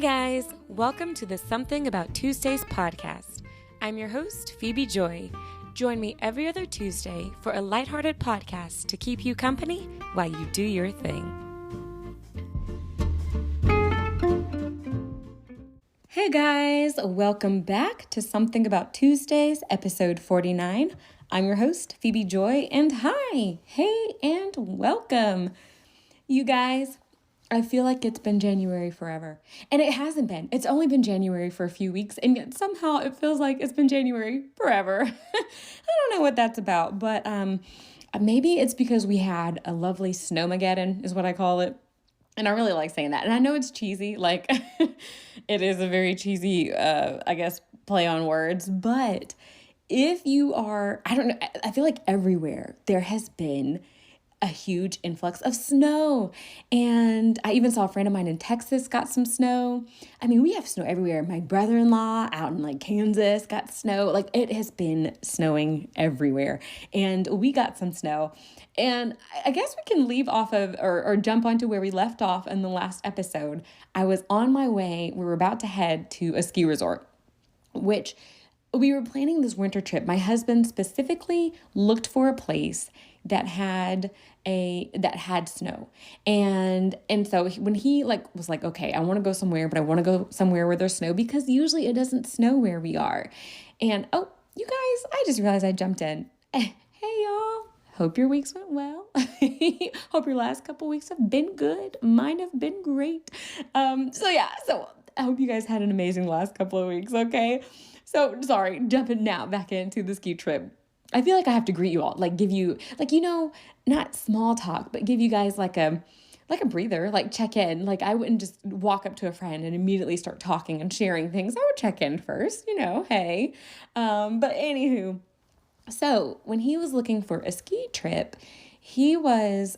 guys, welcome to the Something About Tuesdays podcast. I'm your host, Phebe Joi. Join me every other Tuesday for a lighthearted podcast to keep you company while you do your thing. Hey guys, welcome back to Something About Tuesdays, episode 49. I'm your host, Phebe Joi, and hi, hey, and welcome. You guys, I feel like it's been January forever, and it hasn't been. It's only been January for a few weeks, and yet somehow it feels like it's been January forever. I don't know what that's about, but maybe it's because we had a lovely Snowmageddon, is what I call it. And I really like saying that. And I know it's cheesy, like it is a very cheesy, play on words. But if you are, I don't know, I feel like everywhere there has been a huge influx of snow. And I even saw a friend of mine in Texas got some snow. I mean, we have snow everywhere. My brother-in-law out in Kansas got snow. It has been snowing everywhere. And we got some snow. And I guess we can leave off of or jump onto where we left off in the last episode. I was on my way. We were about to head to a ski resort, which we were planning this winter trip. My husband specifically looked for a place that had snow. And so when he was like, okay, I want to go somewhere, but I want to go somewhere where there's snow because usually it doesn't snow where we are. And oh, you guys, I just realized I jumped in. Hey y'all. Hope your weeks went well. Hope your last couple weeks have been good. Mine have been great. So I hope you guys had an amazing last couple of weeks, okay? So, sorry, jumping now back into the ski trip. I feel like I have to greet you all, give you, not small talk, but give you guys a breather, check in. I wouldn't just walk up to a friend and immediately start talking and sharing things. I would check in first, hey. But anywho, so when he was looking for a ski trip, he was,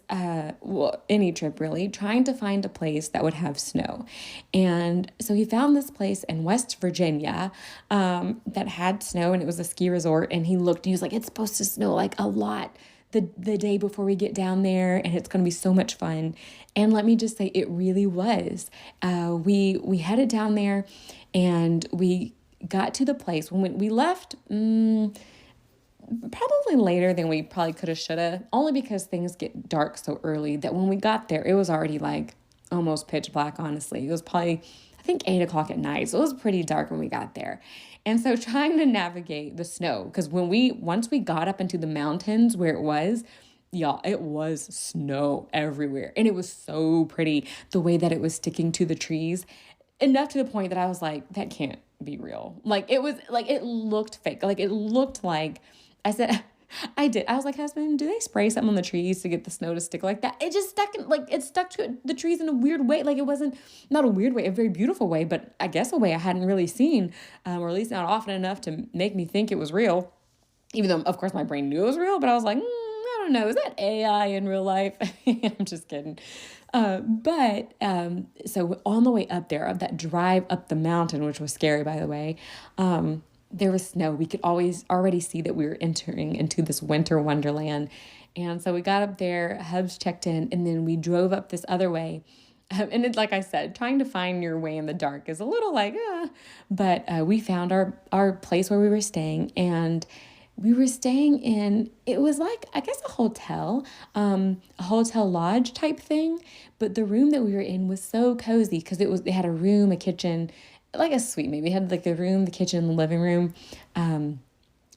any trip really, trying to find a place that would have snow. And so he found this place in West Virginia that had snow, and it was a ski resort. And he looked and he was like, it's supposed to snow a lot the day before we get down there, and it's going to be so much fun. And let me just say, it really was. We headed down there, and we got to the place. When we left, probably later than we probably could have, should have, only because things get dark so early that when we got there, it was already almost pitch black, honestly. It was probably, I think, 8 o'clock at night. So it was pretty dark when we got there. And so trying to navigate the snow, because once we got up into the mountains where it was, y'all, it was snow everywhere. And it was so pretty the way that it was sticking to the trees, enough to the point that I was like, that can't be real. It looked fake. It looked like, I said, I did. I was like, husband, do they spray something on the trees to get the snow to stick like that? It just stuck it stuck to the trees in a weird way. It wasn't, not a weird way, a very beautiful way, but I guess a way I hadn't really seen, or at least not often enough to make me think it was real. Even though, of course, my brain knew it was real, but I was like, I don't know. Is that AI in real life? I'm just kidding. So on the way up there, of that drive up the mountain, which was scary, by the way, there was snow. We could already see that we were entering into this winter wonderland. And so we got up there, Hubs checked in, and then we drove up this other way. And it, like I said, trying to find your way in the dark is a little but we found our place where we were staying, and we were staying in, it was a hotel, a hotel lodge type thing. But the room that we were in was so cozy because it had a room, a kitchen, a suite maybe. It had the room, the kitchen, the living room, and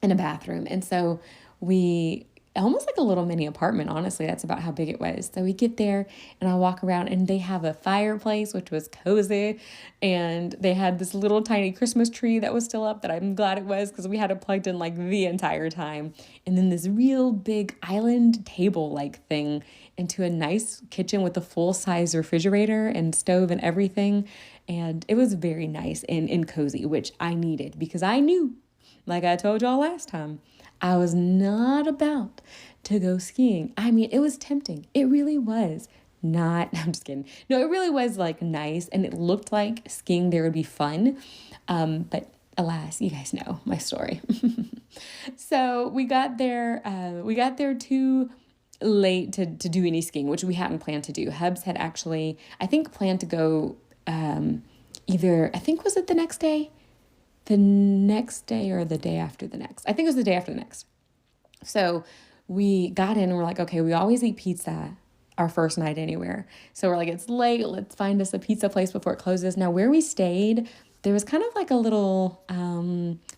a bathroom. And so we, almost like a little mini apartment, honestly, that's about how big it was. So we get there and I walk around, and they have a fireplace, which was cozy. And they had this little tiny Christmas tree that was still up, that I'm glad it was, because we had it plugged in the entire time. And then this real big island table thing into a nice kitchen with a full-size refrigerator and stove and everything. And it was very nice and cozy, which I needed, because I knew, like I told y'all last time, I was not about to go skiing. I mean, it was tempting. It really was. I'm just kidding. No, it really was nice, and it looked like skiing there would be fun. But alas, you guys know my story. So we got there too late to do any skiing, which we hadn't planned to do. Hubs had actually, I think, planned to go either, I think, was it the next day? The next day or the day after the next? I think it was the day after the next. So we got in and we're like, okay, we always eat pizza our first night anywhere. So we're like, it's late. Let's find us a pizza place before it closes. Now, where we stayed, there was kind of like a little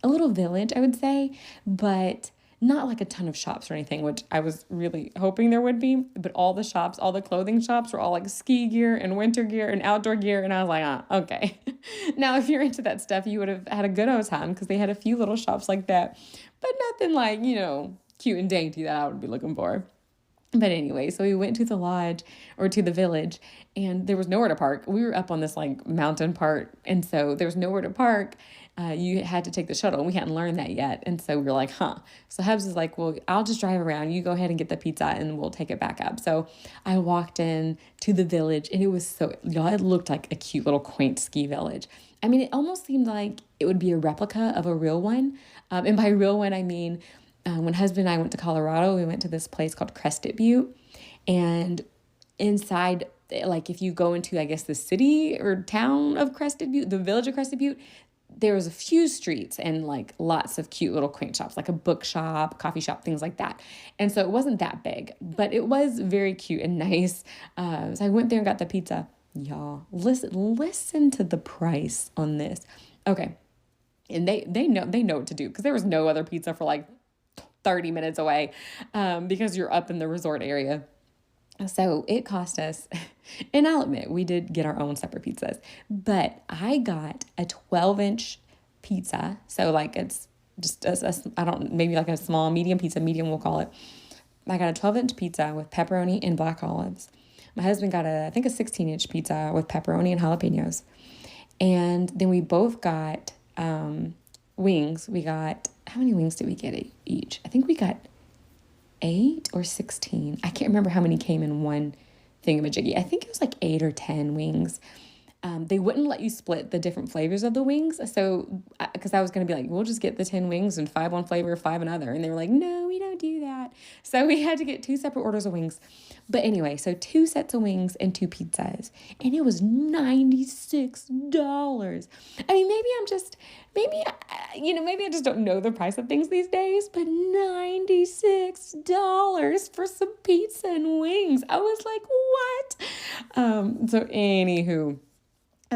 village, I would say, but not like a ton of shops or anything, which I was really hoping there would be. But all the shops, all the clothing shops were all like ski gear and winter gear and outdoor gear. And I was like, okay. Now, if you're into that stuff, you would have had a good old time because they had a few little shops like that, but nothing like, cute and dainty that I would be looking for. But anyway, so we went to the lodge or to the village and there was nowhere to park. We were up on this like mountain part. And so there was nowhere to park. You had to take the shuttle and we hadn't learned that yet. And so we were like, So Hubs is like, well, I'll just drive around. You go ahead and get the pizza and we'll take it back up. So I walked in to the village and it was it looked like a cute little quaint ski village. I mean, it almost seemed like it would be a replica of a real one. And by real one, I mean, when husband and I went to Colorado, we went to this place called Crested Butte, and inside, like if you go into, I guess, the city or town of Crested Butte, the village of Crested Butte, there was a few streets and like lots of cute little quaint shops, like a bookshop, coffee shop, things like that. And so it wasn't that big, but it was very cute and nice. So I went there and got the pizza. Y'all, listen to the price on this. Okay. And they know what to do because there was no other pizza for like 30 minutes away because you're up in the resort area. So it cost us, and I'll admit, we did get our own separate pizzas, but I got a 12-inch pizza. So like it's just, maybe like a small, medium pizza, medium we'll call it. I got a 12-inch pizza with pepperoni and black olives. My husband got I think a 16-inch pizza with pepperoni and jalapenos. And then we both got wings. We got, how many wings did we get each? I think we got 8 or 16. I can't remember how many came in one thingamajiggy. I think it was like 8 or 10 wings. They wouldn't let you split the different flavors of the wings. So, because I was going to be like, we'll just get the 10 wings and 5 one flavor, 5 another. And they were like, no, we don't do that. So we had to get 2 separate orders of wings. But anyway, so 2 sets of wings and 2 pizzas. And it was $96. I mean, maybe I just don't know the price of things these days, but $96 for some pizza and wings. I was like, what? So anywho,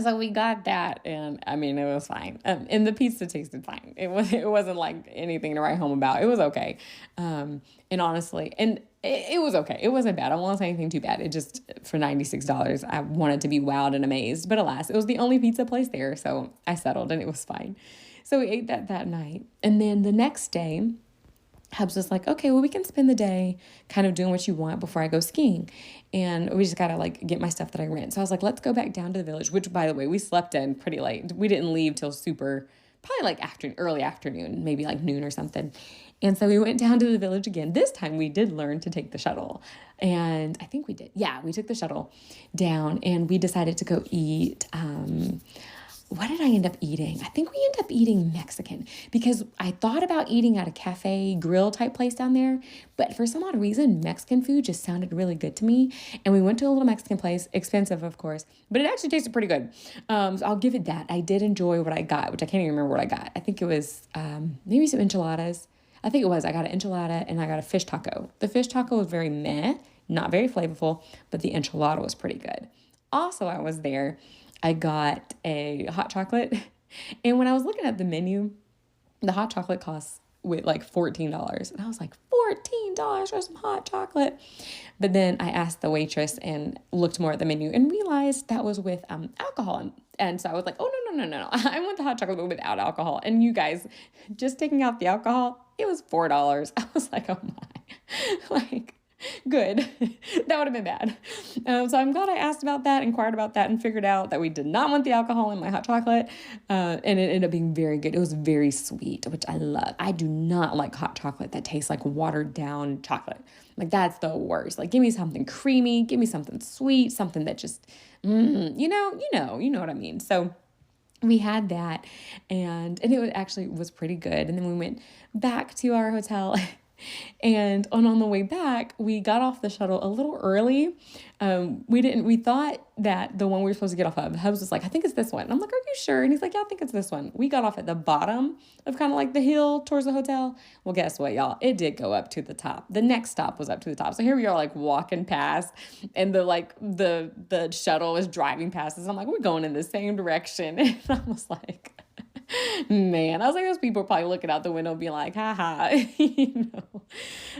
so we got that, and I mean, it was fine. And the pizza tasted fine. It wasn't like anything to write home about. It was okay. And honestly, it was okay. It wasn't bad. I won't say anything too bad. It just, for $96, I wanted to be wowed and amazed. But alas, it was the only pizza place there, so I settled, and it was fine. So we ate that night. And then the next day, Hubs was like, okay, well, we can spend the day kind of doing what you want before I go skiing. And we just got to like get my stuff that I rent. So I was like, let's go back down to the village, which, by the way, we slept in pretty late. We didn't leave till probably like early afternoon, maybe like noon or something. And so we went down to the village again. This time we did learn to take the shuttle. And I think we did. Yeah, we took the shuttle down and we decided to go eat, what did I end up eating? I think we ended up eating Mexican because I thought about eating at a cafe grill type place down there, but for some odd reason, Mexican food just sounded really good to me. And we went to a little Mexican place, expensive, of course, but it actually tasted pretty good. So I'll give it that. I did enjoy what I got, which I can't even remember what I got. I think it was maybe some enchiladas. I think it was. I got an enchilada and I got a fish taco. The fish taco was very meh, not very flavorful, but the enchilada was pretty good. Also, I was there. I got a hot chocolate, and when I was looking at the menu, the hot chocolate costs with like $14, and I was like, $14 for some hot chocolate. But then I asked the waitress and looked more at the menu and realized that was with alcohol, and so I was like, oh no, I want the hot chocolate but without alcohol. And you guys, just taking out the alcohol, it was $4. I was like, oh my, like, good. That would have been bad. So I'm glad I asked about that, inquired about that, and figured out that we did not want the alcohol in my hot chocolate. And it ended up being very good. It was very sweet, which I love. I do not like hot chocolate that tastes like watered down chocolate. Like, that's the worst. Like, give me something creamy, give me something sweet, something that just, you know what I mean. So we had that, and it actually was pretty good. And then we went back to our hotel. And on the way back, we got off the shuttle a little early. We thought that the one we were supposed to get off of, Hubs was like, I think it's this one. And I'm like, are you sure? And he's like, yeah, I think it's this one. We got off at the bottom of kind of like the hill towards the hotel. Well, guess what, y'all? It did go up to the top. The next stop was up to the top. So here we are like walking past, and the shuttle is driving past us. I'm like, we're going in the same direction. And I was like, man, I was like, those people are probably looking out the window being like, haha,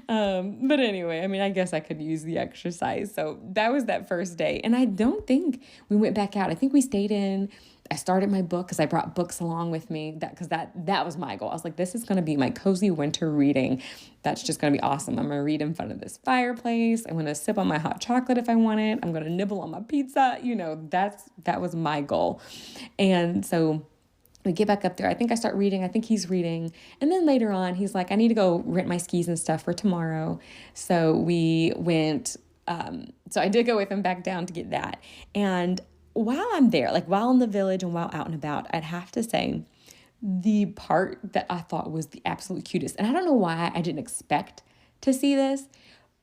But anyway, I mean, I guess I could use the exercise. So that was that first day. And I don't think we went back out. I think we stayed in. I started my book because I brought books along with me because that was my goal. I was like, this is going to be my cozy winter reading. That's just going to be awesome. I'm going to read in front of this fireplace. I'm going to sip on my hot chocolate if I want it. I'm going to nibble on my pizza. That was my goal. And so we get back up there. I think I start reading. I think he's reading. And then later on, he's like, I need to go rent my skis and stuff for tomorrow. So we went. So I did go with him back down to get that. And while I'm there, like while in the village and while out and about, I'd have to say the part that I thought was the absolute cutest. And I don't know why I didn't expect to see this,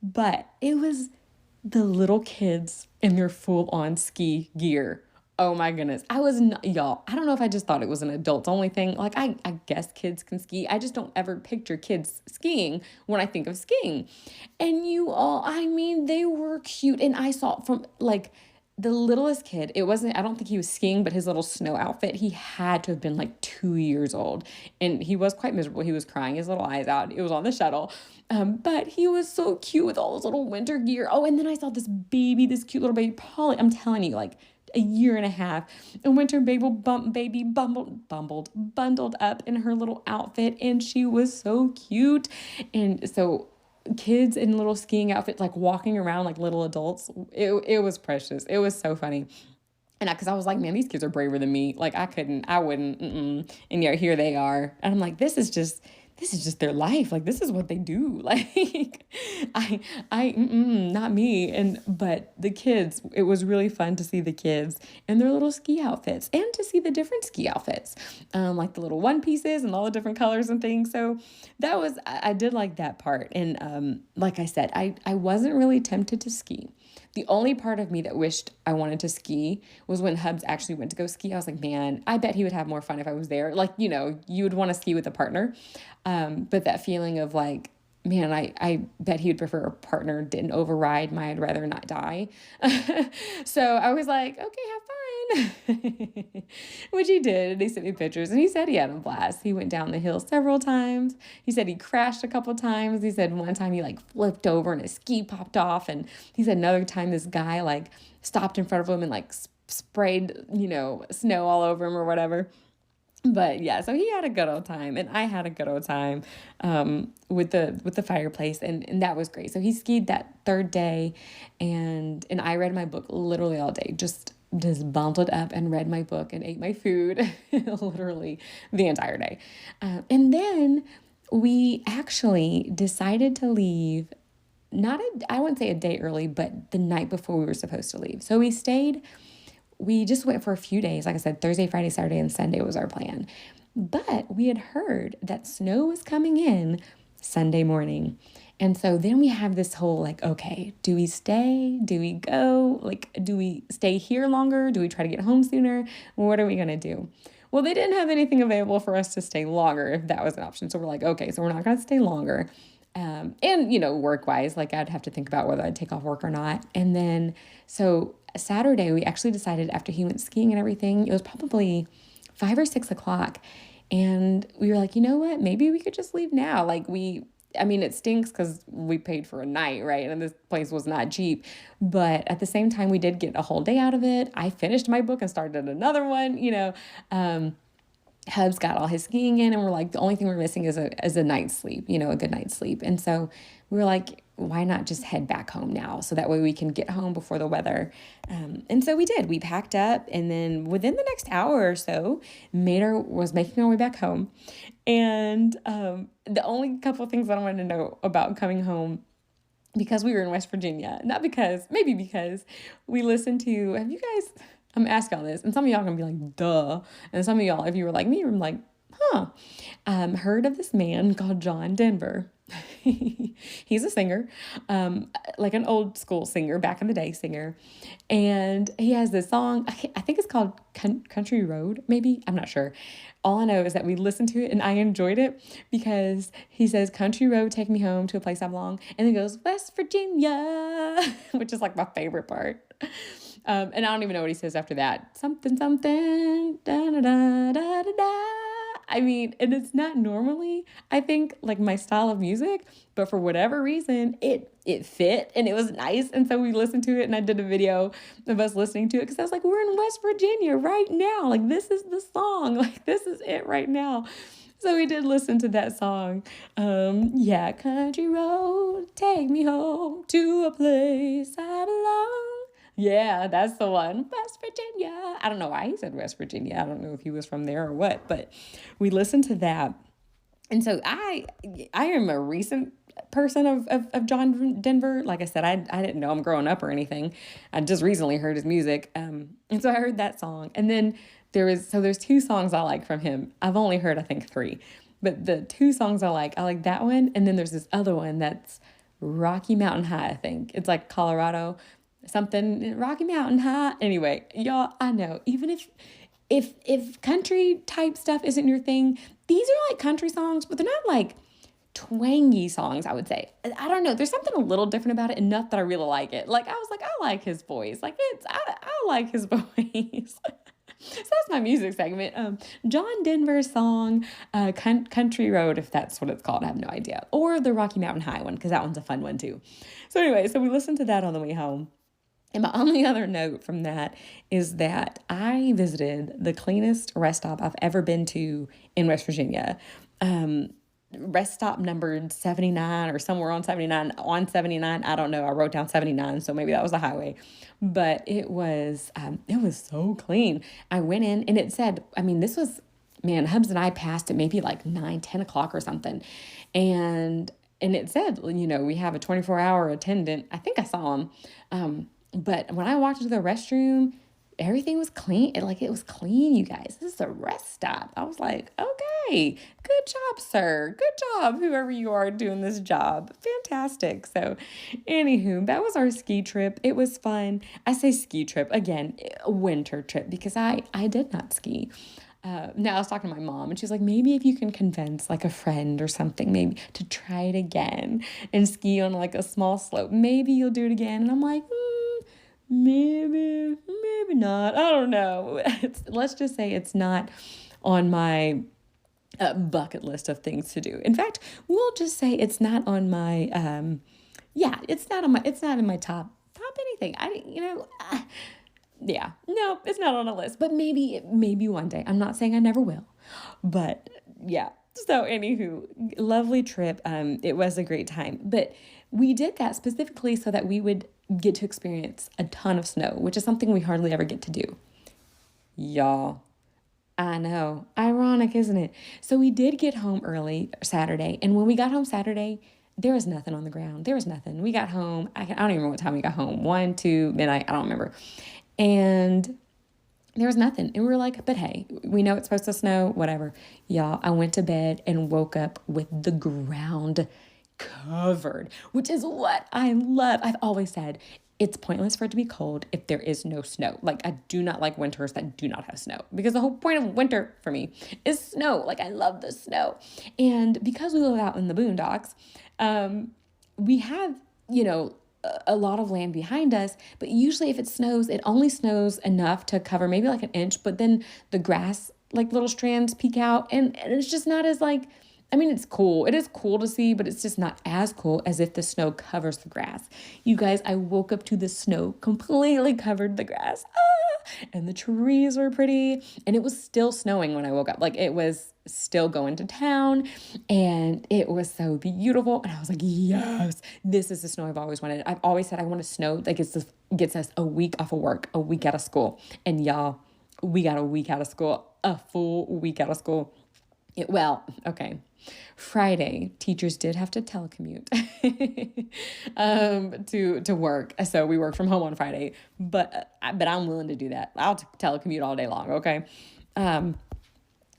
but it was the little kids in their full-on ski gear. Oh my goodness. Y'all, I don't know if I just thought it was an adults only thing. Like, I guess kids can ski. I just don't ever picture kids skiing when I think of skiing. And they were cute. And I saw from like the littlest kid, I don't think he was skiing, but his little snow outfit, he had to have been like 2 years old. And he was quite miserable. He was crying his little eyes out. It was on the shuttle. But he was so cute with all his little winter gear. Oh, and then I saw this cute little baby, Polly. I'm telling you, like, a year and a half, a winter baby bundled up in her little outfit, and she was so cute. And so kids in little skiing outfits, like walking around like little adults, it was precious. It was so funny. And because I was like, man, these kids are braver than me. Like I wouldn't. And yet here they are. And I'm like, this is just their life. Like, this is what they do. Like, not me. But the kids, it was really fun to see the kids in their little ski outfits and to see the different ski outfits, like the little one pieces and all the different colors and things. So I did like that part. And like I said, I wasn't really tempted to ski. The only part of me that wished I wanted to ski was when Hubs actually went to go ski. I was like, man, I bet he would have more fun if I was there. Like, you would want to ski with a partner. But that feeling of like, man, I bet he would prefer a partner didn't override my I'd rather not die. So I was like, okay, have fun. Which he did. And he sent me pictures and he said he had a blast. He went down the hill several times. He said he crashed a couple times. He said one time he like flipped over and his ski popped off. And he said another time this guy like stopped in front of him and like sprayed, snow all over him or whatever. But yeah, so he had a good old time and I had a good old time with the fireplace and that was great. So he skied that third day and I read my book literally all day, just bundled up and read my book and ate my food literally the entire day. And then we actually decided to leave, I wouldn't say a day early, but the night before we were supposed to leave. So we just went for a few days. Like I said, Thursday, Friday, Saturday, and Sunday was our plan. But we had heard that snow was coming in Sunday morning. And so then we have this whole like, okay, do we stay? Do we go? Like, do we stay here longer? Do we try to get home sooner? What are we going to do? Well, they didn't have anything available for us to stay longer if that was an option. So we're like, okay, so we're not going to stay longer. And, work-wise, like I'd have to think about whether I'd take off work or not. And then, so Saturday, we actually decided after he went skiing and everything, it was probably 5 or 6 o'clock. And we were like, you know what, maybe we could just leave now. Like it stinks because we paid for a night, right? And this place was not cheap. But at the same time, we did get a whole day out of it. I finished my book and started another one, Hubs got all his skiing in and we're like, the only thing we're missing is a night's sleep, a good night's sleep. And so we were like, why not just head back home now? So that way we can get home before the weather. And so we did. We packed up and then within the next hour or so, was making our way back home. And the only couple of things that I wanted to know about coming home, because we were in West Virginia, maybe because we listened to, I'm asking all this, and some of y'all are going to be like, duh. And some of y'all, if you were like me, you're like, Heard of this man called John Denver. He's a singer, like an old school singer, back in the day singer. And he has this song, I think it's called Country Road, maybe. I'm not sure. All I know is that we listened to it and I enjoyed it because he says, "Country road, take me home to a place I belong." And then goes, "West Virginia," which is like my favorite part. And I don't even know what he says after that. Something, something, da da da da da da. I mean, and it's not normally, I think, like my style of music, but for whatever reason, it fit and it was nice. And so we listened to it and I did a video of us listening to it because I was like, we're in West Virginia right now. Like, this is the song. Like, this is it right now. So we did listen to that song. Yeah, country road, take me home to a place I belong. Yeah, that's the one. West Virginia. I don't know why he said West Virginia. I don't know if he was from there or what, but we listened to that. And so I am a recent person of John Denver. Like I said, I didn't know him growing up or anything. I just recently heard his music. And so I heard that song. And then there's two songs I like from him. I've only heard, I think, 3. But the 2 songs I like that one. And then there's this other one that's Rocky Mountain High, I think. It's like Colorado, something Rocky Mountain High. Anyway, y'all, I know, even if country type stuff isn't your thing, these are like country songs, but they're not like twangy songs, I would say. I don't know. There's something a little different about it, enough that I really like it. Like, I was like, I like his voice. Like, I like his voice. So that's my music segment. John Denver's song, Country Road, if that's what it's called. I have no idea. Or the Rocky Mountain High one, because that one's a fun one too. So anyway, so we listened to that on the way home. And my only other note from that is that I visited the cleanest rest stop I've ever been to in West Virginia. Rest stop numbered 79 or somewhere on 79. On 79, I don't know. I wrote down 79, so maybe that was the highway. But it was so clean. I went in and it said, I mean, this was, man, Hubs and I passed it maybe like 9, 10 o'clock or something. And it said, you know, we have a 24-hour attendant. I think I saw him. But when I walked into the restroom, everything was clean. It was clean, you guys. This is a rest stop. I was like, okay, good job, sir. Good job, whoever you are doing this job. Fantastic. So anywho, that was our ski trip. It was fun. I say ski trip, again, a winter trip, because I did not ski. Now I was talking to my mom and she's like, maybe if you can convince like a friend or something, maybe to try it again and ski on like a small slope, maybe you'll do it again. And I'm like, maybe not. I don't know. Let's just say it's not on my bucket list of things to do. In fact, we'll just say it's not on my, it's not in my top anything. Yeah, no, it's not on a list, but maybe one day. I'm not saying I never will, but yeah. So anywho, lovely trip. It was a great time, but we did that specifically so that we would get to experience a ton of snow, which is something we hardly ever get to do. Y'all, I know, ironic, isn't it? So we did get home early Saturday, and when we got home Saturday, there was nothing on the ground. There was nothing. We got home. I don't even remember what time we got home. 1, 2, midnight. I don't remember. And there was nothing. And we were like, but hey, we know it's supposed to snow, whatever. Y'all, I went to bed and woke up with the ground covered, which is what I love. I've always said it's pointless for it to be cold if there is no snow. Like, I do not like winters that do not have snow, because the whole point of winter for me is snow. Like, I love the snow. And because we live out in the boondocks, we have, a lot of land behind us, but usually if it snows, it only snows enough to cover maybe like an inch, but then the grass, like little strands peek out, and it's just not as like, I mean, it's cool. It is cool to see, but it's just not as cool as if the snow covers the grass. You guys, I woke up to the snow completely covered the grass. And the trees were pretty. And it was still snowing when I woke up. Like, it was still going to town. And it was so beautiful. And I was like, yes, this is the snow I've always wanted. I've always said I want a snow that gets us a week off of work, a week out of school. And y'all, we got a week out of school, a full week out of school. Okay. Friday, teachers did have to telecommute to work. So we worked from home on Friday, but I'm willing to do that. I'll telecommute all day long. Okay.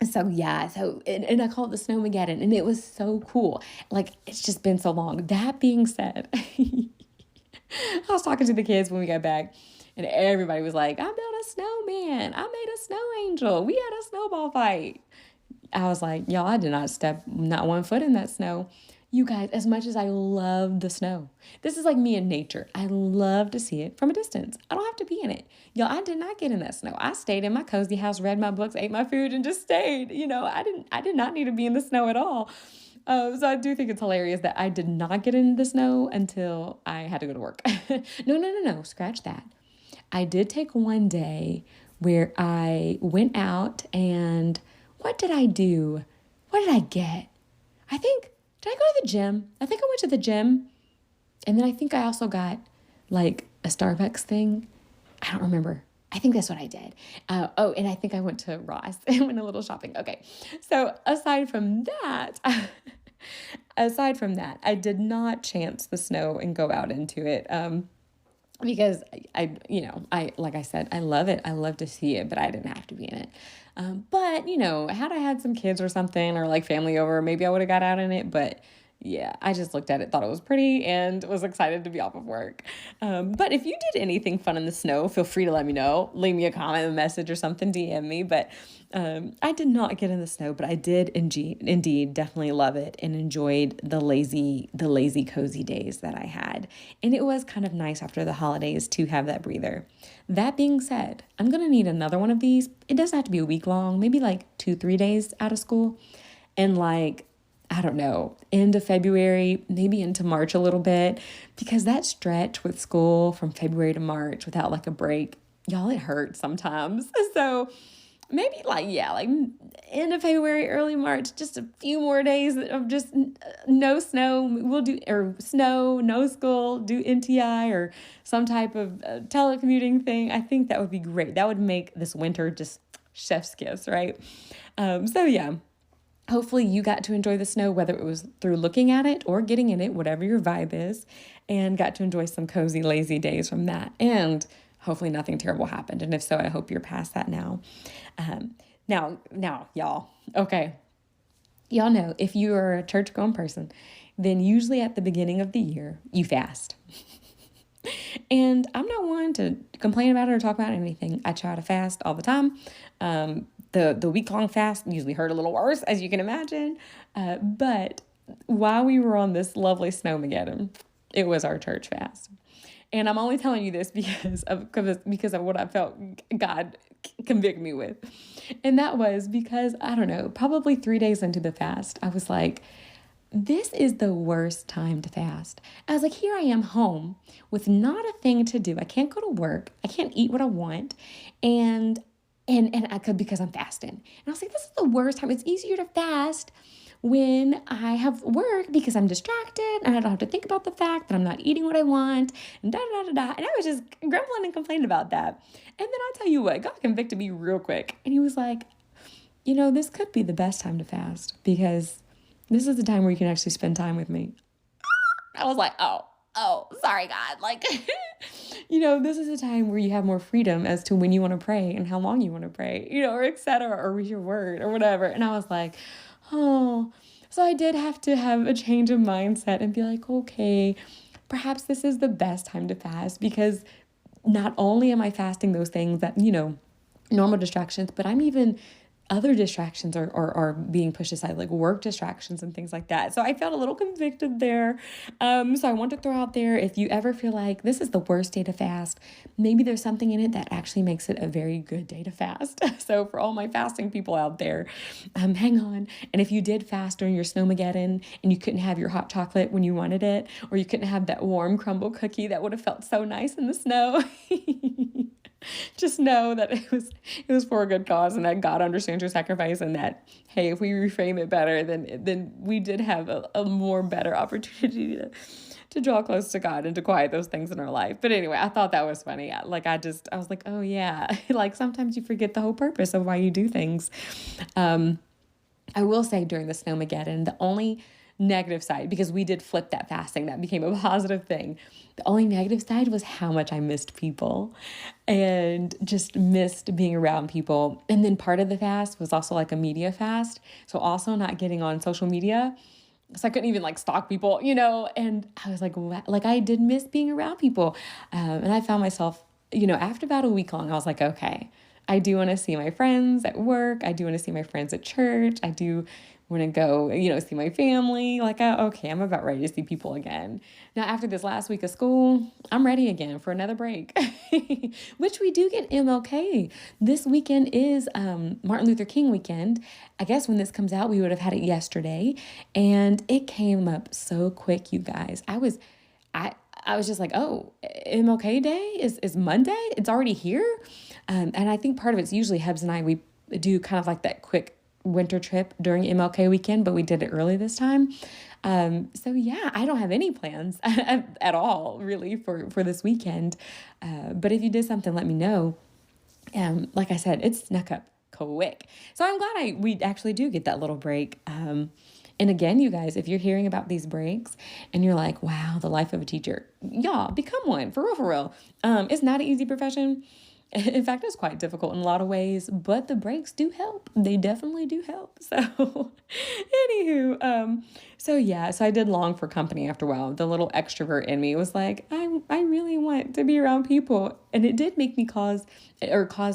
So yeah, and I call it the Snowmageddon, and it was so cool. Like, it's just been so long. That being said, I was talking to the kids when we got back, and everybody was like, I built a snowman. I made a snow angel. We had a snowball fight. I was like, y'all, I did not step not one foot in that snow. You guys, as much as I love the snow, this is like me in nature. I love to see it from a distance. I don't have to be in it. Y'all, I did not get in that snow. I stayed in my cozy house, read my books, ate my food, and just stayed. I did not need to be in the snow at all. So I do think it's hilarious that I did not get in the snow until I had to go to work. No. Scratch that. I did take one day where I went out and what did I do? What did I get? Did I go to the gym? I think I went to the gym. And then I think I also got like a Starbucks thing. I don't remember. I think that's what I did. And I think I went to Ross and went a little shopping. Okay. So aside from that, I did not chance the snow and go out into it. Because like I said, I love it. I love to see it, but I didn't have to be in it. But had I had some kids or something or like family over, maybe I would have got out in it. But yeah, I just looked at it, thought it was pretty, and was excited to be off of work. But if you did anything fun in the snow, feel free to let me know. Leave me a comment, a message, or something, DM me. But I did not get in the snow, but I did indeed definitely love it and enjoyed the lazy, cozy days that I had. And it was kind of nice after the holidays to have that breather. That being said, I'm going to need another one of these. It doesn't have to be a week long, maybe like 2-3 days out of school. And like, I don't know, end of February, maybe into March a little bit, because that stretch with school from February to March without like a break, y'all, it hurts sometimes. So maybe like end of February, early March, just a few more days of just no snow. We'll do, or snow, no school, do NTI or some type of telecommuting thing. I think that would be great. That would make this winter just chef's kiss, right? So yeah. Hopefully you got to enjoy the snow, whether it was through looking at it or getting in it, whatever your vibe is, and got to enjoy some cozy, lazy days from that. And hopefully nothing terrible happened. And if so, I hope you're past that now. Now, y'all, okay. Y'all know if you are a church-going person, then usually at the beginning of the year, you fast. And I'm not one to complain about it or talk about anything. I try to fast all the time. The week-long fast usually hurt a little worse, as you can imagine. But while we were on this lovely Snowmageddon, it was our church fast. And I'm only telling you this because of what I felt God convict me with. And that was because, I don't know, probably 3 days into the fast, I was like, this is the worst time to fast. I was like, here I am home with not a thing to do. I can't go to work. I can't eat what I want. And I could, because I'm fasting. And I was like, this is the worst time. It's easier to fast when I have work because I'm distracted and I don't have to think about the fact that I'm not eating what I want and And I was just grumbling and complaining about that. And then I'll tell you what, God convicted me real quick. And he was like, this could be the best time to fast because this is the time where you can actually spend time with me. I was like, oh, sorry, God. Like, this is a time where you have more freedom as to when you want to pray and how long you want to pray, or et cetera, or read your word or whatever. And I was like, oh, so I did have to have a change of mindset and be like, okay, perhaps this is the best time to fast because not only am I fasting those things that, normal distractions, but I'm even other distractions are being pushed aside, like work distractions and things like that. So I felt a little convicted there. So I want to throw out there, if you ever feel like this is the worst day to fast, maybe there's something in it that actually makes it a very good day to fast. So for all my fasting people out there, hang on. And if you did fast during your Snowmageddon and you couldn't have your hot chocolate when you wanted it, or you couldn't have that warm crumble cookie that would have felt so nice in the snow, just know that it was for a good cause and that God understands your sacrifice, and that, hey, if we reframe it better, then we did have a more better opportunity to draw close to God and to quiet those things in our life. But anyway, I thought that was funny. I was like, oh yeah, like sometimes you forget the whole purpose of why you do things. I will say during the Snowmageddon, the only negative side, because we did flip that fasting. That became a positive thing. The only negative side was how much I missed people and just missed being around people. And then part of the fast was also like a media fast. So also not getting on social media. So I couldn't even like stalk people, and I was like, wow, like I did miss being around people. And I found myself, after about a week long, I was like, okay, I do want to see my friends at work. I do want to see my friends at church. I do want to go, see my family. Like, okay, I'm about ready to see people again. Now, after this last week of school, I'm ready again for another break, which we do get MLK. This weekend is Martin Luther King weekend. I guess when this comes out, we would have had it yesterday. And it came up so quick, you guys. I was just like, oh, MLK Day is Monday? It's already here? And I think part of it's usually Hebs and I, we do kind of like that quick winter trip during MLK weekend, but we did it early this time. So yeah, I don't have any plans at all really for this weekend. But if you did something, let me know. Like I said, it snuck up quick. So I'm glad we actually do get that little break. And again, you guys, if you're hearing about these breaks and you're like, wow, the life of a teacher, y'all become one for real, for real. It's not an easy profession. In fact, it's quite difficult in a lot of ways, but the breaks do help. They definitely do help. So anywho, so I did long for company after a while. The little extrovert in me was like, I really want to be around people. And it did make me cause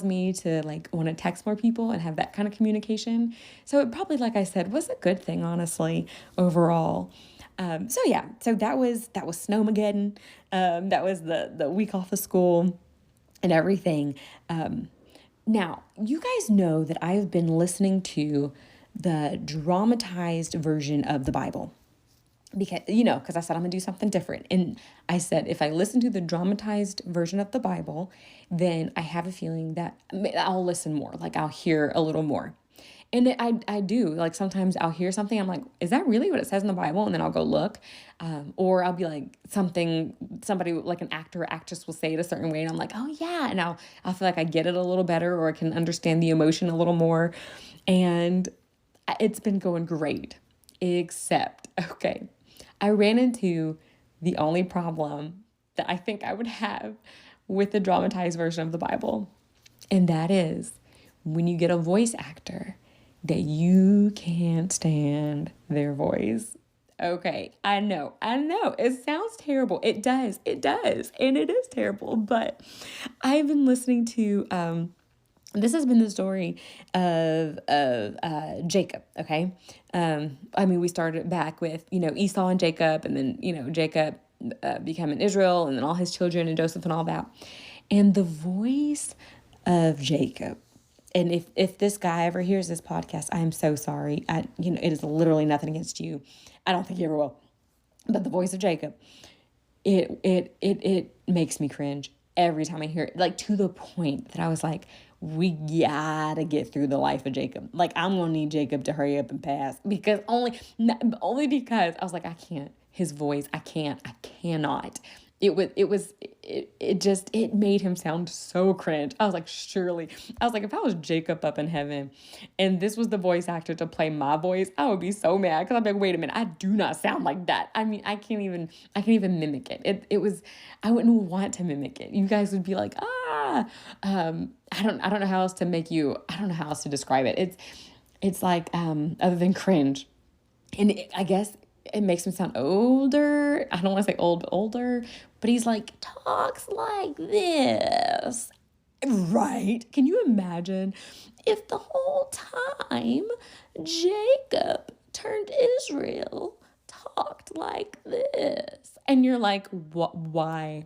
me to like want to text more people and have that kind of communication. So it probably, like I said, was a good thing, honestly, overall. So that was Snowmageddon. That was the week off of school and everything. Now, you guys know that I've been listening to the dramatized version of the Bible because I said I'm gonna do something different. And I said, if I listen to the dramatized version of the Bible, then I have a feeling that I'll listen more, like I'll hear a little more. And I do, like sometimes I'll hear something, I'm like, is that really what it says in the Bible? And then I'll go look, or I'll be like somebody like an actor or actress will say it a certain way and I'm like, oh yeah. And I'll feel like I get it a little better or I can understand the emotion a little more. And it's been going great, except, okay, I ran into the only problem that I think I would have with the dramatized version of the Bible. And that is when you get a voice actor that you can't stand their voice. Okay, I know. It sounds terrible. It does. And it is terrible. But I've been listening to, this has been the story of Jacob, okay? We started back with, Esau and Jacob, and then, Jacob becoming Israel, and then all his children and Joseph and all that. And the voice of Jacob, and if this guy ever hears this podcast, I am so sorry. It is literally nothing against you. I don't think he ever will. But the voice of Jacob, it makes me cringe every time I hear it, like to the point that I was like, we gotta get through the life of Jacob. Like, I'm gonna need Jacob to hurry up and pass because only because I was like, I can't. His voice, I cannot. It made him sound so cringe. I was like, if I was Jacob up in heaven and this was the voice actor to play my voice, I would be so mad because I'm like, wait a minute, I do not sound like that. I mean, I can't even mimic it. I wouldn't want to mimic it. You guys would be like, I don't know how else to I don't know how else to describe it. It's like, other than cringe. And I guess it makes him sound older. I don't want to say old, but older. But he's like, talks like this. Right? Can you imagine if the whole time Jacob turned Israel talked like this? And you're like, what? Why?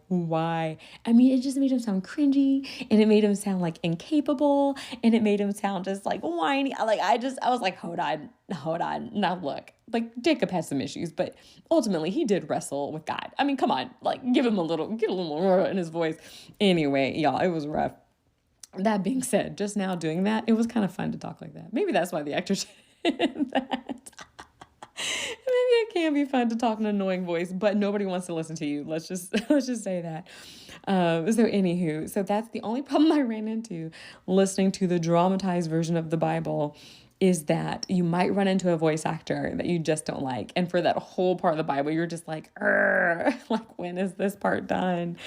I mean, it just made him sound cringy, and it made him sound like incapable, and it made him sound just like whiny. I was like, hold on. Now look, like Jacob has some issues, but ultimately he did wrestle with God. I mean, come on, like give him a little more in his voice. Anyway, y'all, it was rough. That being said, just now doing that, it was kind of fun to talk like that. Maybe that's why the actor did that. Maybe it can be fun to talk in an annoying voice, but nobody wants to listen to you. Let's just say that. So that's the only problem I ran into listening to the dramatized version of the Bible. is that you might run into a voice actor that you just don't like. And for that whole part of the Bible, you're just like, like, when is this part done?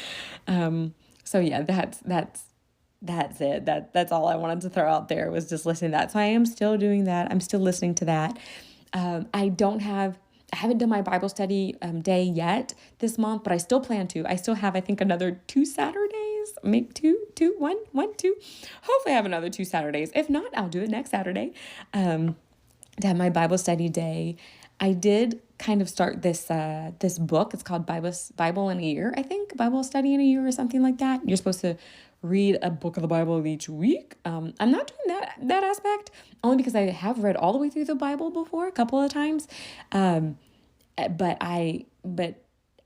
So yeah, that's it. That's all I wanted to throw out there, was just listening to that. So I am still doing that. I'm still listening to that. I haven't done my Bible study day yet this month, but I still plan to. I still have, I think, another 2 Saturdays, maybe one, two. Hopefully I have another 2 Saturdays. If not, I'll do it next Saturday to have my Bible study day. I did kind of start this book. It's called Bible in a Year, I think, Bible study in a year or something like that. You're supposed to read a book of the Bible each week. I'm not doing that aspect, only because I have read all the way through the Bible before a couple of times. So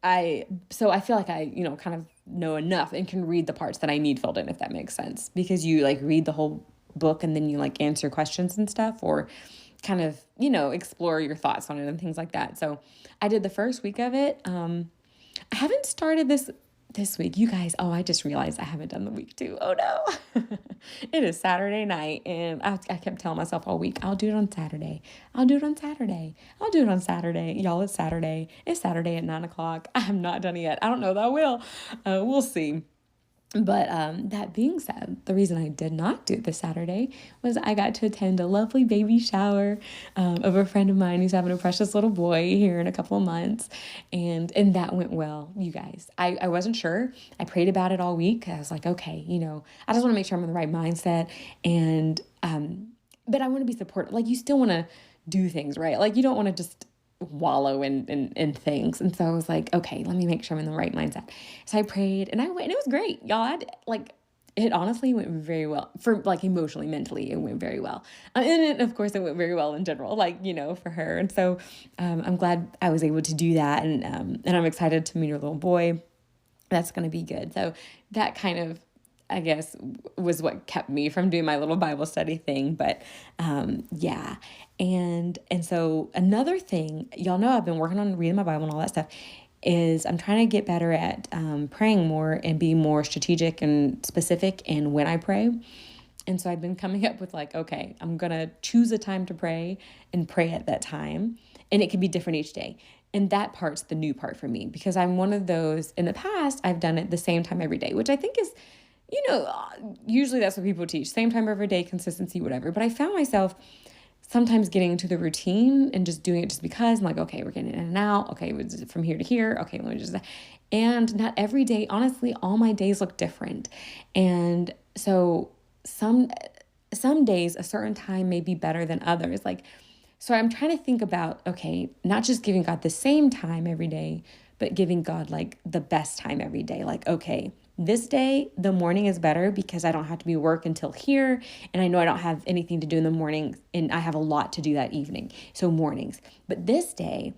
I feel like I, kind of know enough and can read the parts that I need filled in, if that makes sense, because you like read the whole book and then you like answer questions and stuff, or kind of, explore your thoughts on it and things like that. So I did the first week of it. I haven't started this week, you guys. Oh, I just realized I haven't done the week 2. Oh no. It is Saturday night, and I kept telling myself all week, I'll do it on Saturday. I'll do it on Saturday. I'll do it on Saturday. Y'all, it's Saturday. It's Saturday at 9:00. I have not done it yet. I don't know that I will. We'll see. But that being said, the reason I did not do it this Saturday was I got to attend a lovely baby shower of a friend of mine who's having a precious little boy here in a couple of months. And that went well, you guys. I wasn't sure. I prayed about it all week. I was like, okay, I just want to make sure I'm in the right mindset. And but I want to be supportive. Like, you still want to do things, right? Like, you don't want to just wallow in things. And so I was like, okay, let me make sure I'm in the right mindset. So I prayed and I went, and it was great, y'all. It honestly went very well for like emotionally, mentally, it went very well. And of course it went very well in general, like, for her. And so I'm glad I was able to do that. And I'm excited to meet her little boy. That's going to be good. So that kind of, I guess, was what kept me from doing my little Bible study thing. But yeah. And so another thing, y'all know I've been working on reading my Bible and all that stuff, is I'm trying to get better at praying more and be more strategic and specific in when I pray. And so I've been coming up with like, okay, I'm going to choose a time to pray and pray at that time. And it can be different each day. And that part's the new part for me, because I'm one of those, in the past, I've done it the same time every day, which I think is, usually that's what people teach. Same time every day, consistency, whatever. But I found myself sometimes getting into the routine and just doing it just because I'm like, okay, we're getting in and out. Okay, from here to here. Okay, let me just, and not every day, honestly, all my days look different. And so some days a certain time may be better than others. So I'm trying to think about, okay, not just giving God the same time every day, but giving God like the best time every day. Like, okay, this day, the morning is better because I don't have to be work until here. And I know I don't have anything to do in the morning, and I have a lot to do that evening. So mornings. But this day,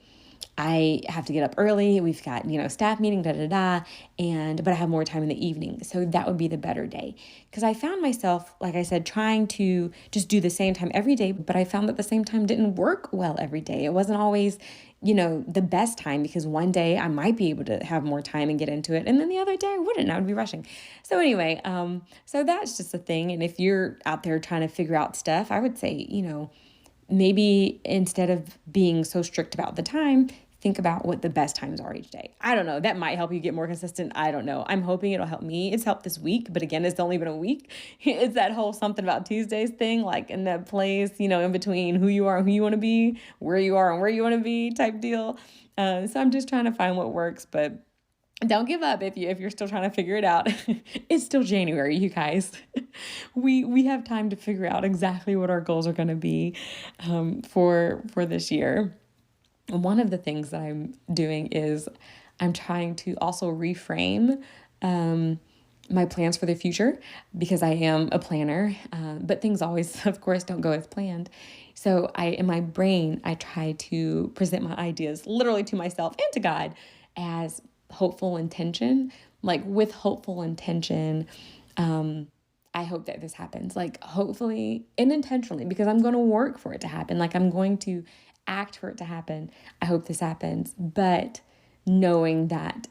I have to get up early. We've got, staff meeting, but I have more time in the evening. So that would be the better day. Because I found myself, like I said, trying to just do the same time every day, but I found that the same time didn't work well every day. It wasn't always, the best time, because one day I might be able to have more time and get into it. And then the other day I wouldn't, I would be rushing. So anyway, so that's just a thing. And if you're out there trying to figure out stuff, I would say, maybe instead of being so strict about the time, think about what the best times are each day. I don't know. That might help you get more consistent. I don't know. I'm hoping it'll help me. It's helped this week, but again, it's only been a week. It's that whole something about Tuesdays thing, like in that place, in between who you are and who you want to be, where you are and where you want to be type deal. So I'm just trying to find what works, but don't give up if you're still trying to figure it out. It's still January, you guys. We have time to figure out exactly what our goals are going to be for this year. One of the things that I'm doing is I'm trying to also reframe my plans for the future, because I am a planner, but things always, of course, don't go as planned. So in my brain, I try to present my ideas literally to myself and to God as hopeful intention. Like, with hopeful intention, I hope that this happens, like hopefully and intentionally, because I'm going to work for it to happen. Like, I'm going to act for it to happen. I hope this happens, but knowing that,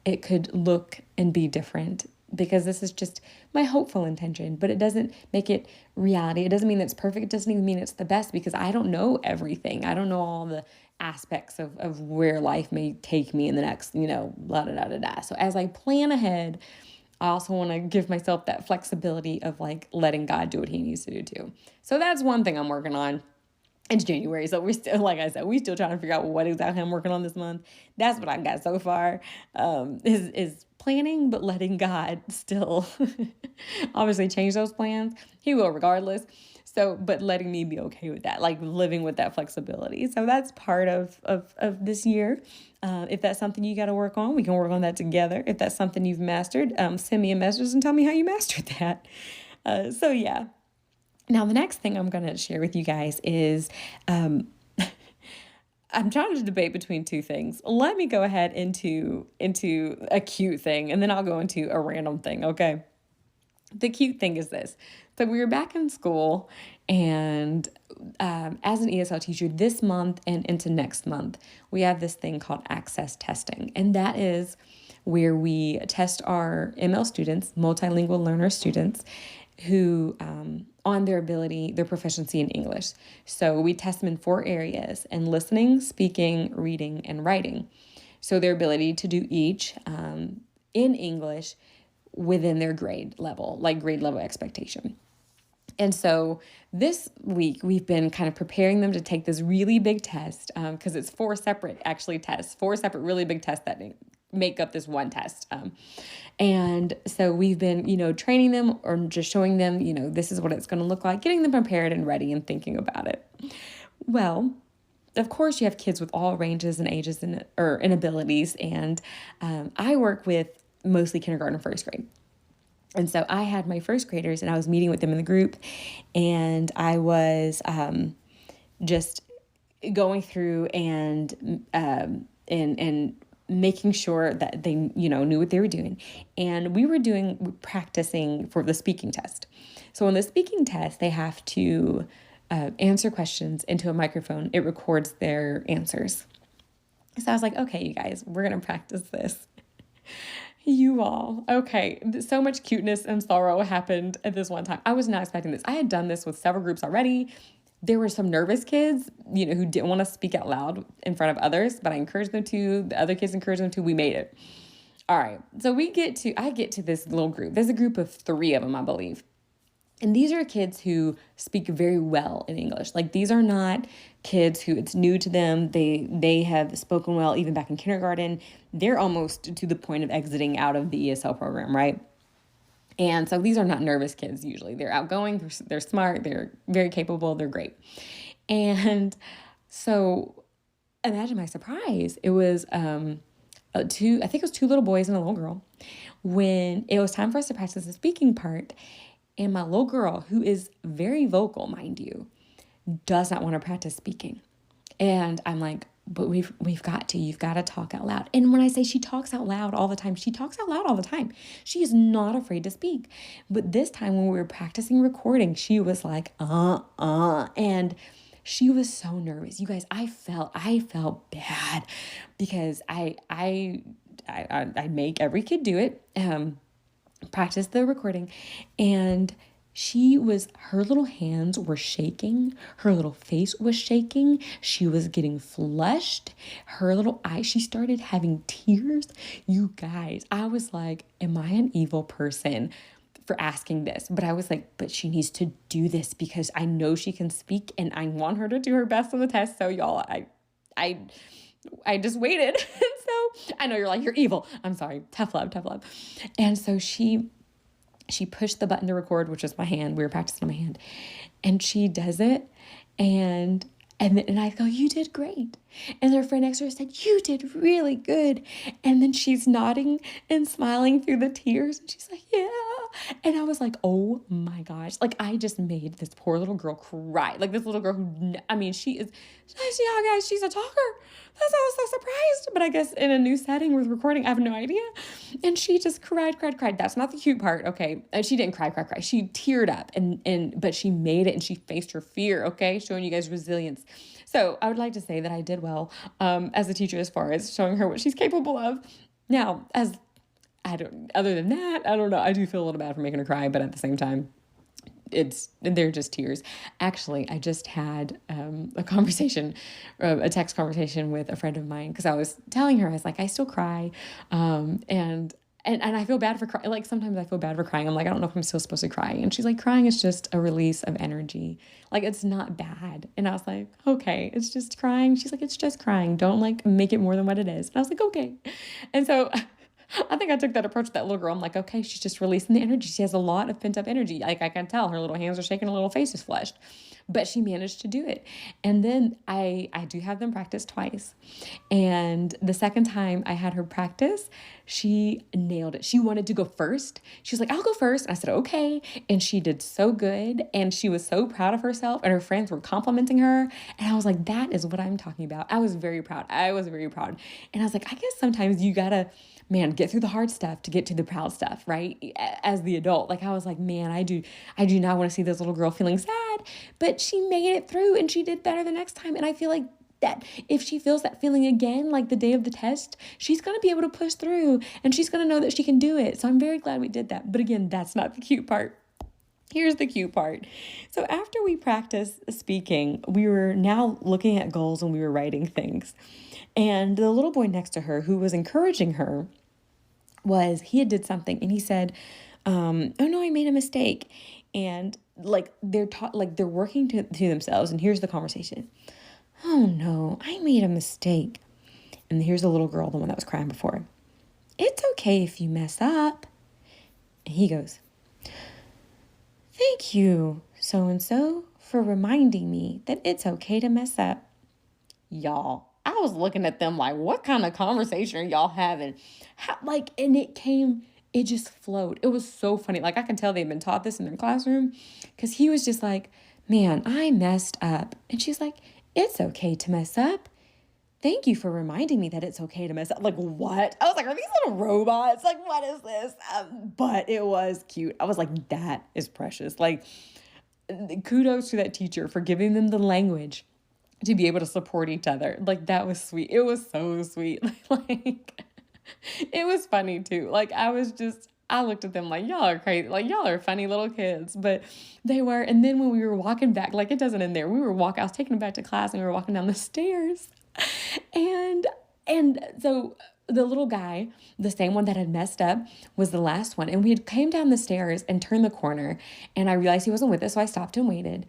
it could look and be different because this is just my hopeful intention, but it doesn't make it reality. It doesn't mean it's perfect. It doesn't even mean it's the best, because I don't know everything. I don't know all the aspects of where life may take me in the next, blah, da, da, da, da. So as I plan ahead, I also want to give myself that flexibility of like letting God do what he needs to do too. So that's one thing I'm working on. It's January, so we're still, like I said, we're still trying to figure out what exactly I'm working on this month. That's what I got so far, is planning, but letting God still obviously change those plans. He will regardless. So, but letting me be okay with that, like living with that flexibility. So that's part of this year. If that's something you got to work on, we can work on that together. If that's something you've mastered, send me a message and tell me how you mastered that. So yeah. Now, the next thing I'm going to share with you guys is I'm trying to debate between two things. Let me go ahead into a cute thing, and then I'll go into a random thing, okay? The cute thing is this. So we were back in school, and as an ESL teacher this month and into next month, we have this thing called access testing, and that is where we test our ML students, multilingual learner students, who on their ability, their proficiency in English. So we test them in 4 areas: in listening, speaking, reading, and writing. So their ability to do each in English within their grade level, like grade level expectation. And so this week we've been kind of preparing them to take this really big test, because it's 4 separate tests, 4 separate really big tests that make up this one test. And so we've been, training them or just showing them, this is what it's going to look like, getting them prepared and ready and thinking about it. Well, of course, you have kids with all ranges and ages and abilities. And I work with mostly kindergarten and first grade. And so I had my first graders, and I was meeting with them in the group, and I was just going through and making sure that they, knew what they were doing. And we were practicing for the speaking test. So on the speaking test, they have to answer questions into a microphone. It records their answers. So I was like, okay, you guys, we're going to practice this. You all. Okay. So much cuteness and sorrow happened at this one time. I was not expecting this. I had done this with several groups already. There were some nervous kids, who didn't want to speak out loud in front of others, but I encouraged them to. The other kids encouraged them to. We made it. All right. So I get to this little group. There's a group of 3 of them, I believe. And these are kids who speak very well in English. Like, these are not kids who it's new to them. They have spoken well even back in kindergarten. They're almost to the point of exiting out of the ESL program, right? And so these are not nervous kids usually. They're outgoing, they're smart, they're very capable, they're great. And so imagine my surprise. It was I think it was 2 little boys and a little girl, when it was time for us to practice the speaking part. And my little girl, who is very vocal, mind you, does not want to practice speaking. And I'm like, but you've got to talk out loud. And when I say she talks out loud all the time, she talks out loud all the time. She is not afraid to speak. But this time when we were practicing recording, she was like, and she was so nervous. You guys, I felt bad, because I make every kid do it. Practice the recording, and her little hands were shaking, her little face was shaking, she was getting flushed, her little eyes, she started having tears. You guys, I was like, am I an evil person for asking this? But I was like, but she needs to do this because I know she can speak, and I want her to do her best on the test. So y'all, I just waited. So I know you're like, you're evil. I'm sorry. Tough love. And so she pushed the button to record, which was my hand. We were practicing on my hand. And she does it. And I go, you did great. And her friend next to her said, you did really good. And then she's nodding and smiling through the tears. And she's like, yeah. And I was like, oh my gosh. Like, I just made this poor little girl cry. Like, this little girl who, she's a talker. That's why I was so surprised. But I guess in a new setting with recording, I have no idea. And she just cried. That's not the cute part, okay? And she didn't cry. She teared up, but she made it, and she faced her fear, okay? Showing you guys resilience. So I would like to say that I did well as a teacher as far as showing her what she's capable of. Now, as other than that, I don't know. I do feel a little bad for making her cry, but at the same time, they're just tears. Actually, I just had a text conversation with a friend of mine because I was telling her, I was like, I still cry, and I feel bad for crying. Like sometimes I feel bad for crying. I'm like, I don't know if I'm still supposed to cry. And she's like, crying is just a release of energy. Like it's not bad. And I was like, okay, it's just crying. She's like, it's just crying. Don't like make it more than what it is. And I was like, okay. And so I think I took that approach with that little girl. I'm like, okay, she's just releasing the energy. She has a lot of pent up energy. Like I can tell her little hands are shaking, her little face is flushed, but she managed to do it. And then I do have them practice twice. And the second time I had her practice, she nailed it. She wanted to go first. She was like, I'll go first. And I said, okay. And she did so good. And she was so proud of herself and her friends were complimenting her. And I was like, that is what I'm talking about. I was very proud. I was very proud. And I was like, I guess sometimes you gotta, man, get through the hard stuff to get to the proud stuff, right? As the adult, like I was like, man, I do not want to see this little girl feeling sad, but she made it through and she did better the next time. And I feel like that if she feels that feeling again, like the day of the test, she's going to be able to push through and she's going to know that she can do it. So I'm very glad we did that. But again, that's not the cute part. Here's the cute part. So after we practiced speaking, we were now looking at goals and we were writing things. And the little boy next to her who was encouraging her he had did something and he said, oh no, I made a mistake. And like they're they're working to themselves. And here's the conversation. Oh no, I made a mistake. And here's the little girl, the one that was crying before. It's okay if you mess up. And he goes, thank you, so-and-so, for reminding me that it's okay to mess up. Y'all, I was looking at them like, what kind of conversation are y'all having? And it just flowed. It was so funny. Like I can tell they've been taught this in their classroom because he was just like, man, I messed up. And she's like, it's okay to mess up. Thank you for reminding me that it's okay to mess up. Like, what? I was like, are these little robots? Like, what is this? But it was cute. I was like, that is precious. Like, kudos to that teacher for giving them the language to be able to support each other. Like, that was sweet. It was so sweet. Like, it was funny too. Like, I looked at them like, y'all are crazy. Like, y'all are funny little kids, but they were. And then when we were walking back, like it doesn't end there. I was taking them back to class and we were walking down the stairs and so the little guy, the same one that had messed up, was the last one. And we had came down the stairs and turned the corner and I realized he wasn't with us. So I stopped and waited.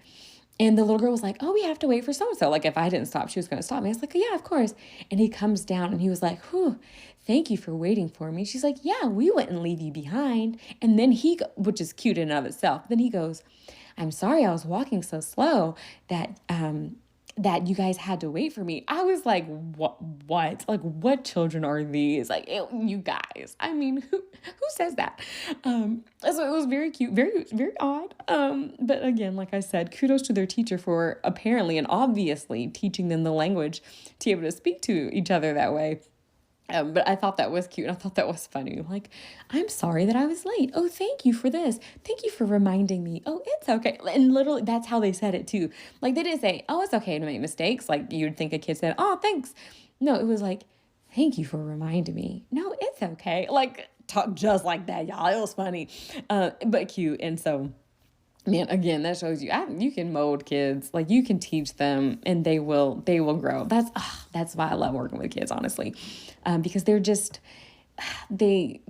And the little girl was like, oh, we have to wait for so-and-so. Like if I didn't stop, she was going to stop me. I was like, yeah, of course. And he comes down and he was like, whew, thank you for waiting for me. She's like, yeah, we wouldn't leave you behind. And then which is cute in and of itself. Then he goes, I'm sorry, I was walking so slow that you guys had to wait for me. I was like, what? Like, what children are these? Like, you guys. I mean, who says that? So it was very cute, very, very odd. But again, like I said, kudos to their teacher for apparently and obviously teaching them the language to be able to speak to each other that way. But I thought that was cute. And I thought that was funny. Like, I'm sorry that I was late. Oh, thank you for this. Thank you for reminding me. Oh, it's okay. And literally, that's how they said it too. Like, they didn't say, oh, it's okay to make mistakes. Like, you'd think a kid said, oh, thanks. No, it was like, thank you for reminding me. No, it's okay. Like, talk just like that, y'all. It was funny, but cute. And so, man, again, that shows you can mold kids. Like you can teach them and they will grow. That's why I love working with kids, honestly, because they're just, they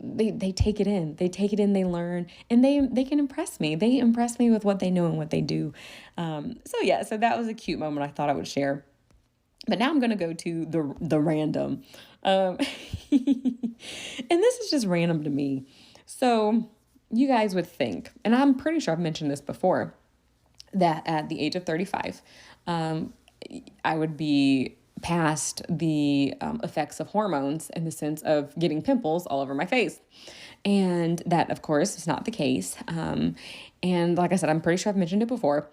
take it in, they learn, and they can impress me. They impress me with what they know and what they do. So that was a cute moment I thought I would share. But now I'm going to go to the random, and this is just random to me. So you guys would think, and I'm pretty sure I've mentioned this before, that at the age of 35, I would be past the effects of hormones in the sense of getting pimples all over my face. And that, of course, is not the case. And like I said, I'm pretty sure I've mentioned it before.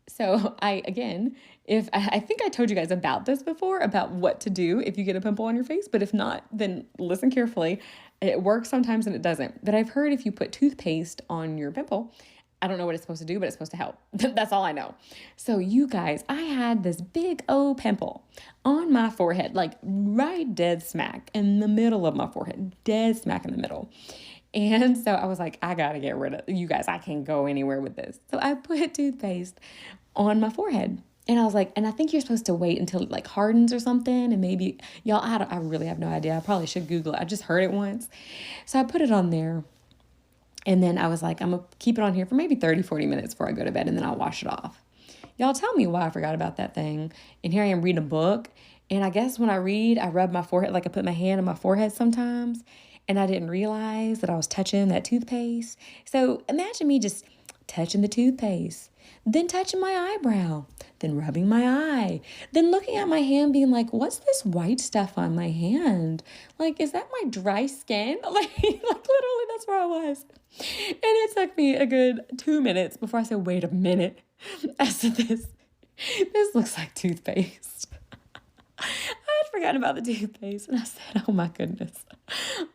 So I think I told you guys about this before, about what to do if you get a pimple on your face, but if not, then listen carefully. It works sometimes and it doesn't. But I've heard if you put toothpaste on your pimple, I don't know what it's supposed to do, but it's supposed to help. That's all I know. So you guys, I had this big old pimple on my forehead, like right dead smack in the middle of my forehead, dead smack in the middle. And so I was like, I got to get rid of you guys. I can't go anywhere with this. So I put toothpaste on my forehead. And I was like, and I think you're supposed to wait until it like hardens or something. And maybe, y'all, I really have no idea. I probably should Google it. I just heard it once. So I put it on there. And then I was like, I'm going to keep it on here for maybe 30, 40 minutes before I go to bed, and then I'll wash it off. Y'all tell me why I forgot about that thing. And here I am reading a book. And I guess when I read, I rub my forehead, like I put my hand on my forehead sometimes. And I didn't realize that I was touching that toothpaste. So imagine me just touching the toothpaste, then touching my eyebrow, then rubbing my eye, then looking at my hand being like, what's this white stuff on my hand? Like, is that my dry skin? Like literally that's where I was. And it took me a good 2 minutes before I said, wait a minute. I said, this looks like toothpaste. I had forgotten about the toothpaste, and I said, oh my goodness,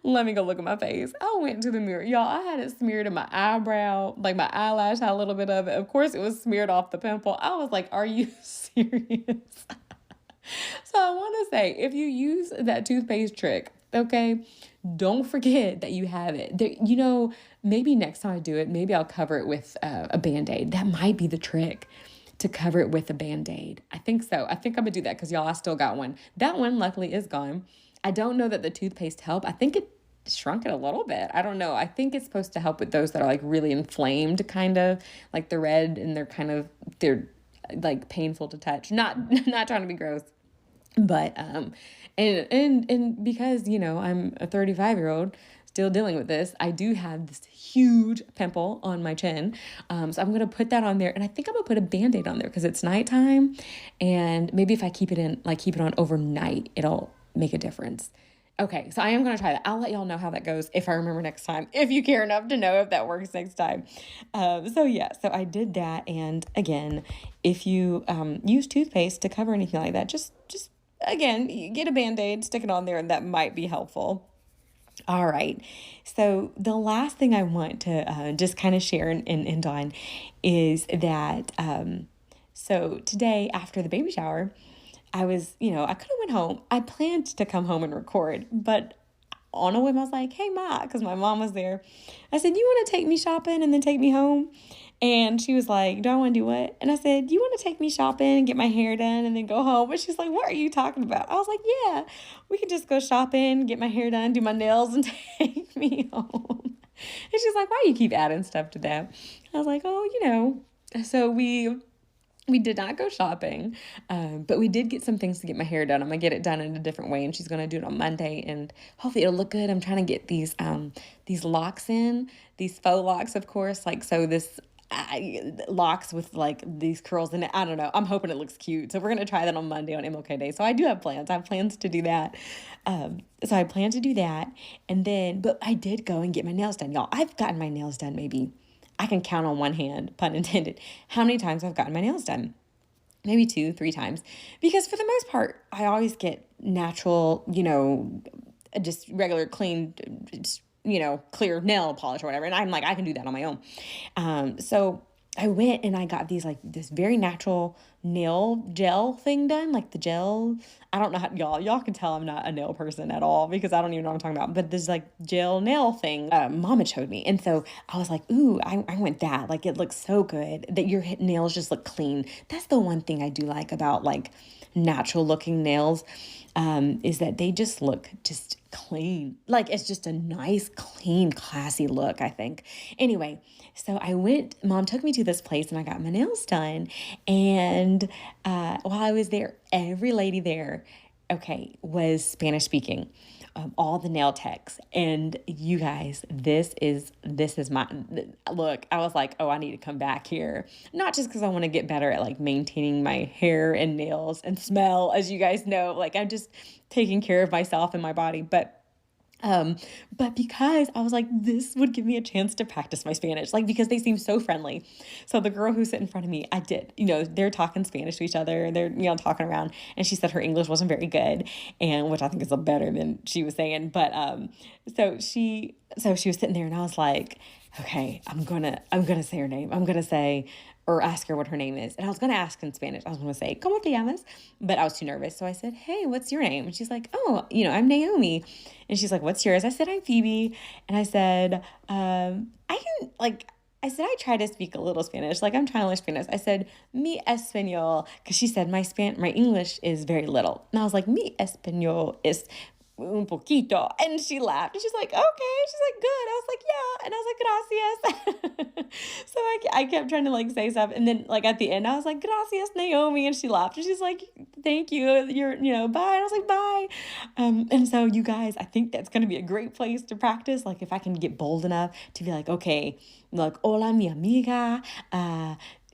let me go look at my face. I went to the mirror. Y'all, I had it smeared in my eyebrow, like my eyelash had a little bit of it. Of course, it was smeared off the pimple. I was like, are you serious? So I want to say, if you use that toothpaste trick, okay, don't forget that you have it. There, maybe next time I do it, maybe I'll cover it with a Band-Aid. That might be the trick, to cover it with a Band-Aid. I think so. I think I'm going to do that because, y'all, I still got one. That one, luckily, is gone. I don't know that the toothpaste helped. I think it shrunk it a little bit. I don't know. I think it's supposed to help with those that are, like, really inflamed, kind of, like the red, and they're, like, painful to touch. Not trying to be gross. But, and because, I'm a 35-year-old still dealing with this, I do have this huge pimple on my chin. So I'm going to put that on there, and I think I'm going to put a Band-Aid on there because it's nighttime, and maybe if I keep it on overnight, it'll make a difference. Okay, so I am going to try that. I'll let y'all know how that goes if I remember next time, if you care enough to know if that works next time. So I did that. And again, if you use toothpaste to cover anything like that, just again, you get a Band-Aid, stick it on there, and that might be helpful. All right. So the last thing I want to just kind of share and end on is that, so today after the baby shower, I was, I could have went home. I planned to come home and record, but on a whim, I was like, hey, Ma, because my mom was there. I said, you want to take me shopping and then take me home? And she was like, do I want to do what? And I said, you want to take me shopping and get my hair done and then go home? But she's like, what are you talking about? I was like, yeah, we could just go shopping, get my hair done, do my nails, and take me home. And she's like, why do you keep adding stuff to that? I was like, oh, So we did not go shopping, but we did get some things to get my hair done. I'm going to get it done in a different way, and she's going to do it on Monday, and hopefully it'll look good. I'm trying to get these locks in, these faux locks, of course, like, so this locks with like these curls in it. I don't know. I'm hoping it looks cute. So we're going to try that on Monday on MLK Day. So I do have plans. I have plans to do that. So I plan to do that. And then, but I did go and get my nails done. Y'all, I've gotten my nails done maybe, I can count on one hand, pun intended, how many times I've gotten my nails done. Maybe 2, 3 times. Because for the most part, I always get natural, just regular clean, clear nail polish or whatever. And I'm like, I can do that on my own. So I went and I got this very natural nail gel thing done, like the gel. I don't know how, y'all can tell I'm not a nail person at all because I don't even know what I'm talking about, but this like gel nail thing, Mom had showed me. And so I was like, ooh, I went that, like, it looks so good that your nails just look clean. That's the one thing I do like about like natural looking nails, is that they just look just clean. Like, it's just a nice, clean, classy look, I think. Anyway, so Mom took me to this place and I got my nails done. And while I was there, every lady there, was Spanish speaking. All the nail techs. And you guys, this is my look. I was like, oh, I need to come back here. Not just because I want to get better at like maintaining my hair and nails and smell, as you guys know, like I'm just taking care of myself and my body, but because I was like, this would give me a chance to practice my Spanish, like, because they seem so friendly. So the girl who sat in front of me, they're talking Spanish to each other. They're, talking around, and she said her English wasn't very good, and which I think is better than she was saying. But, so she was sitting there and I was like, okay, I'm gonna say her name. I'm gonna say, or ask her what her name is. And I was gonna ask in Spanish. I was gonna say, ¿Cómo te llamas? But I was too nervous. So I said, hey, what's your name? And she's like, oh, I'm Naomi. And she's like, what's yours? I said, I'm Phoebe. And I said, I said, I try to speak a little Spanish. Like, I'm trying to learn Spanish. I said, mi español, because she said my English is very little. And I was like, mi español es un poquito. And she laughed. And she's like, okay. She's like, good. I was like, yeah. And I was like, gracias. So I kept trying to like say stuff. And then like at the end, I was like, gracias, Naomi. And she laughed. And she's like, thank you. You're, bye. And I was like, bye. And so you guys, I think that's going to be a great place to practice. Like if I can get bold enough to be like, okay, like, hola, mi amiga.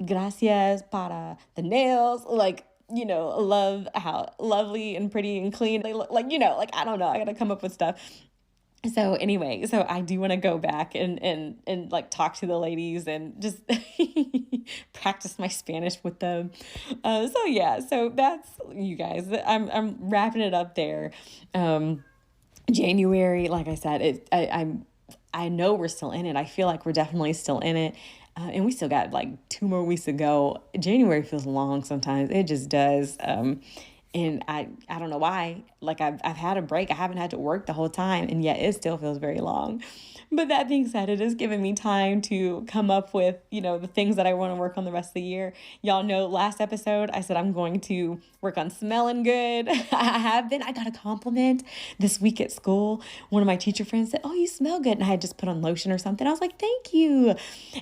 Gracias para the nails. Like, love how lovely and pretty and clean they look. Like, I don't know. I got to come up with stuff. So anyway, so I do want to go back and like talk to the ladies and just practice my Spanish with them. So yeah, so that's, you guys, I'm wrapping it up there. January, like I said, I know we're still in it. I feel like we're definitely still in it. And we still got like 2 more weeks to go. January feels long sometimes. It just does. And I don't know why. Like I've had a break. I haven't had to work the whole time, and yet it still feels very long. But that being said, it has given me time to come up with, the things that I want to work on the rest of the year. Y'all know last episode, I said I'm going to work on smelling good. I have been. I got a compliment this week at school. One of my teacher friends said, oh, you smell good. And I had just put on lotion or something. I was like, thank you.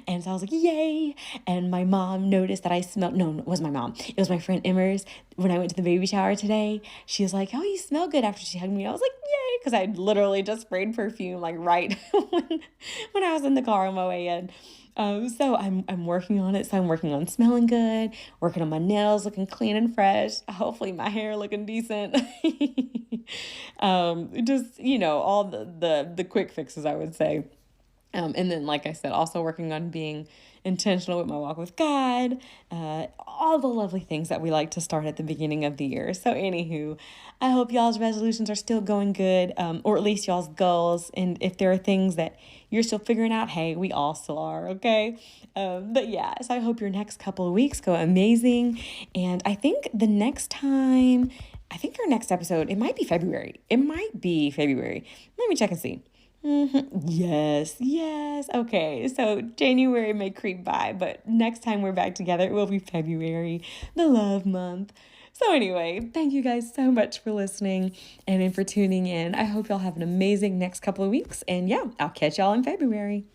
And so I was like, yay. And my mom noticed that I smelled, no, it wasn't my mom. It was my friend Emmers. When I went to the baby shower today, she was like, oh, you smell good, after she hugged me. I was like, yay. Because I literally just sprayed perfume like right when I was in the car on my way in. So I'm working on it. So I'm working on smelling good, working on my nails looking clean and fresh. Hopefully my hair looking decent. Just, all the quick fixes, I would say. And then, like I said, also working on being intentional with my walk with God, all the lovely things that we like to start at the beginning of the year. So anywho, I hope y'all's resolutions are still going good, or at least y'all's goals. And if there are things that you're still figuring out, hey, we all still are, okay? But yeah, so I hope your next couple of weeks go amazing. And I think our next episode, it might be February. Let me check and see. Yes. Okay, so January may creep by, but next time we're back together, it will be February, the love month. So anyway, thank you guys so much for listening and for tuning in. I hope y'all have an amazing next couple of weeks. And yeah, I'll catch y'all in February.